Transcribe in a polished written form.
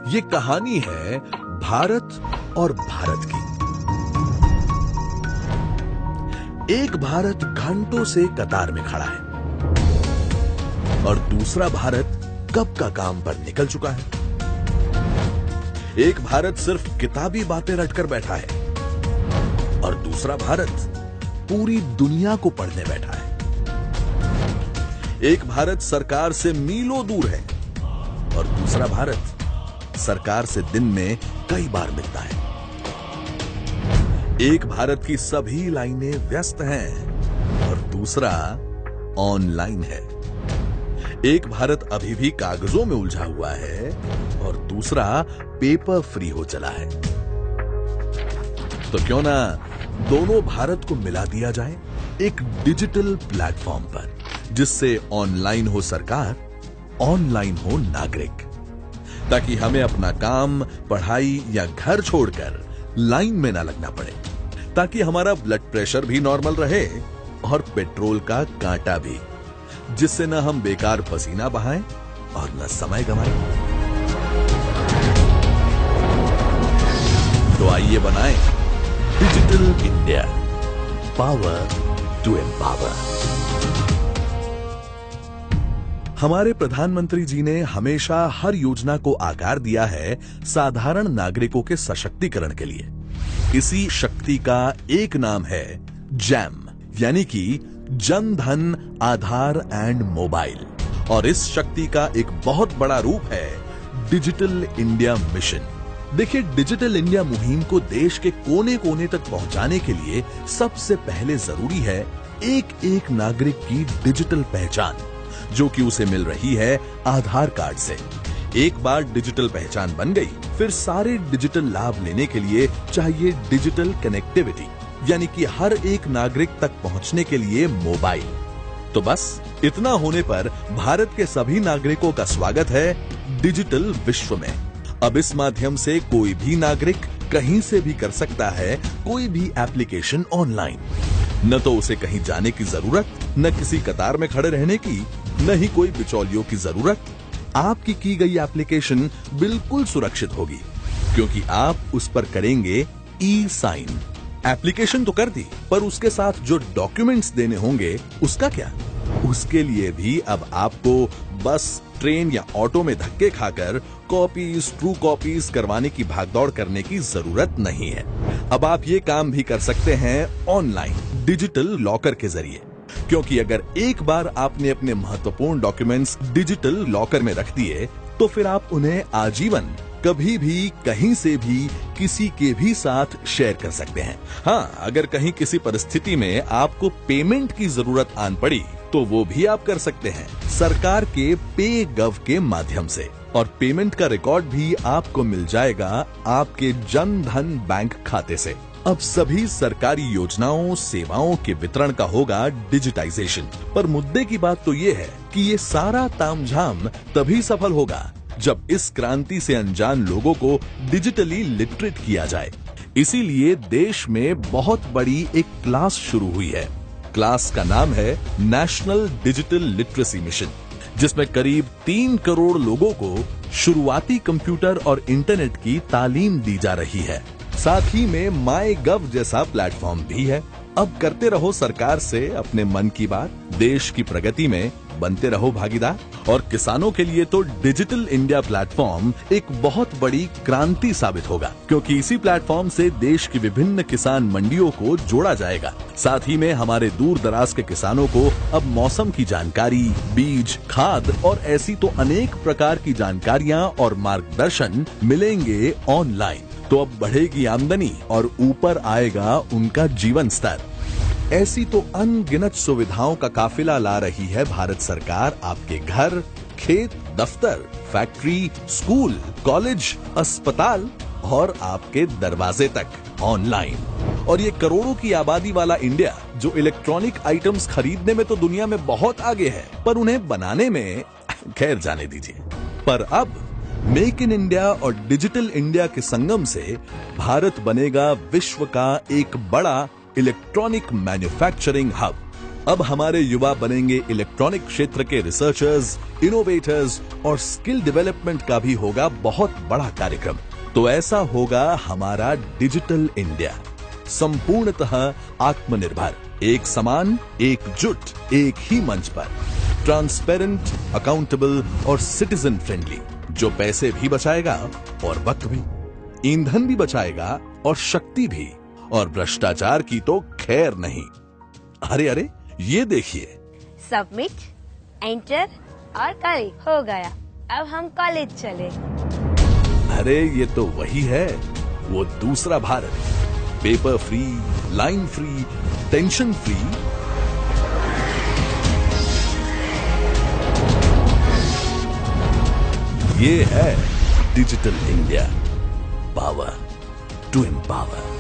ये कहानी है भारत और भारत की। एक भारत घंटों से कतार में खड़ा है और दूसरा भारत कब का काम पर निकल चुका है। एक भारत सिर्फ किताबी बातें रटकर बैठा है और दूसरा भारत पूरी दुनिया को पढ़ने बैठा है। एक भारत सरकार से मीलों दूर है और दूसरा भारत सरकार से दिन में कई बार मिलता है। एक भारत की सभी लाइनें व्यस्त हैं और दूसरा ऑनलाइन है। एक भारत अभी भी कागजों में उलझा हुआ है और दूसरा पेपर फ्री हो चला है। तो क्यों ना दोनों भारत को मिला दिया जाए एक डिजिटल प्लेटफॉर्म पर, जिससे ऑनलाइन हो सरकार, ऑनलाइन हो नागरिक, ताकि हमें अपना काम, पढ़ाई या घर छोड़कर लाइन में ना लगना पड़े, ताकि हमारा ब्लड प्रेशर भी नॉर्मल रहे और पेट्रोल का कांटा भी, जिससे न हम बेकार पसीना बहाएं और न समय गंवाएं। तो आइए बनाएं digital India, power to empower. हमारे प्रधानमंत्री जी ने हमेशा हर योजना को आकार दिया है साधारण नागरिकों के सशक्तिकरण के लिए। इसी शक्ति का एक नाम है जैम, यानी कि जन धन आधार एंड मोबाइल। और इस शक्ति का एक बहुत बड़ा रूप है डिजिटल इंडिया मिशन। देखिए, डिजिटल इंडिया मुहिम को देश के कोने कोने तक पहुंचाने के लिए सबसे पहले जरूरी है एक एक नागरिक की डिजिटल पहचान, जो कि उसे मिल रही है आधार कार्ड से। एक बार डिजिटल पहचान बन गई, फिर सारे डिजिटल लाभ लेने के लिए चाहिए डिजिटल कनेक्टिविटी, यानी कि हर एक नागरिक तक पहुंचने के लिए मोबाइल। तो बस इतना होने पर भारत के सभी नागरिकों का स्वागत है डिजिटल विश्व में। अब इस माध्यम से कोई भी नागरिक कहीं से भी कर सकता है कोई भी एप्लीकेशन ऑनलाइन। न तो उसे कहीं जाने की जरूरत, न किसी कतार में खड़े रहने की, न ही कोई बिचौलियों की जरूरत। आपकी की गई एप्लीकेशन बिल्कुल सुरक्षित होगी, क्योंकि आप उस पर करेंगे ई साइन। एप्लीकेशन तो कर दी, पर उसके साथ जो डॉक्यूमेंट्स देने होंगे उसका क्या? उसके लिए भी अब आपको बस, ट्रेन या ऑटो में धक्के खाकर कॉपीज, ट्रू कॉपीज करवाने की भागदौड़ करने की जरूरत नहीं है। अब आप ये काम भी कर सकते हैं ऑनलाइन डिजिटल लॉकर के जरिए, क्योंकि अगर एक बार आपने अपने महत्वपूर्ण डॉक्यूमेंट्स डिजिटल लॉकर में रख दिए, तो फिर आप उन्हें आजीवन कभी भी, कहीं से भी, किसी के भी साथ शेयर कर सकते हैं। हाँ, अगर कहीं किसी परिस्थिति में आपको पेमेंट की जरूरत आन पड़ी, तो वो भी आप कर सकते हैं सरकार के पे गव के माध्यम से। और पेमेंट का रिकॉर्ड भी आपको मिल जाएगा आपके जन धन बैंक खाते से। अब सभी सरकारी योजनाओं, सेवाओं के वितरण का होगा डिजिटाइजेशन। पर मुद्दे की बात तो ये है कि ये सारा तामझाम तभी सफल होगा जब इस क्रांति से अनजान लोगों को डिजिटली लिटरेट किया जाए। इसीलिए देश में बहुत बड़ी एक क्लास शुरू हुई है। क्लास का नाम है नेशनल डिजिटल लिटरेसी मिशन, जिसमें करीब 3 करोड़ लोगों को शुरुआती कंप्यूटर और इंटरनेट की तालीम दी जा रही है। साथ ही में माई गव जैसा प्लेटफॉर्म भी है। अब करते रहो सरकार से अपने मन की बात, देश की प्रगति में बनते रहो भागीदार। और किसानों के लिए तो डिजिटल इंडिया प्लेटफॉर्म एक बहुत बड़ी क्रांति साबित होगा, क्योंकि इसी प्लेटफॉर्म से देश की विभिन्न किसान मंडियों को जोड़ा जाएगा। साथ ही में हमारे दूर दराज के किसानों को अब मौसम की जानकारी, बीज, खाद और ऐसी तो अनेक प्रकार की जानकारियां और मार्गदर्शन मिलेंगे ऑनलाइन। तो अब बढ़ेगी आमदनी और ऊपर आएगा उनका जीवन स्तर। ऐसी तो अनगिनत सुविधाओं का काफिला ला रही है भारत सरकार आपके घर, खेत, दफ्तर, फैक्ट्री, स्कूल, कॉलेज, अस्पताल और आपके दरवाजे तक ऑनलाइन। और ये करोड़ों की आबादी वाला इंडिया, जो इलेक्ट्रॉनिक आइटम्स खरीदने में तो दुनिया में बहुत आगे है, पर उन्हें बनाने में खैर जाने दीजिए। पर अब मेक इन इंडिया और डिजिटल इंडिया के संगम से भारत बनेगा विश्व का एक बड़ा इलेक्ट्रॉनिक मैन्युफैक्चरिंग हब। अब हमारे युवा बनेंगे इलेक्ट्रॉनिक क्षेत्र के रिसर्चर्स, इनोवेटर्स और स्किल डेवलपमेंट का भी होगा बहुत बड़ा कार्यक्रम। तो ऐसा होगा हमारा डिजिटल इंडिया, संपूर्णतः आत्मनिर्भर, एक समान, एकजुट, एक ही मंच पर, ट्रांसपेरेंट, अकाउंटेबल और सिटीजन फ्रेंडली, जो पैसे भी बचाएगा और वक्त भी, ईंधन भी बचाएगा और शक्ति भी, और भ्रष्टाचार की तो खैर नहीं। अरे अरे, ये देखिए, सबमिट, एंटर और क्लिक हो गया। अब हम कॉलेज चले। अरे ये तो वही है, वो दूसरा Bharat, paper free, line free, tension free. ये है digital India, power to empower.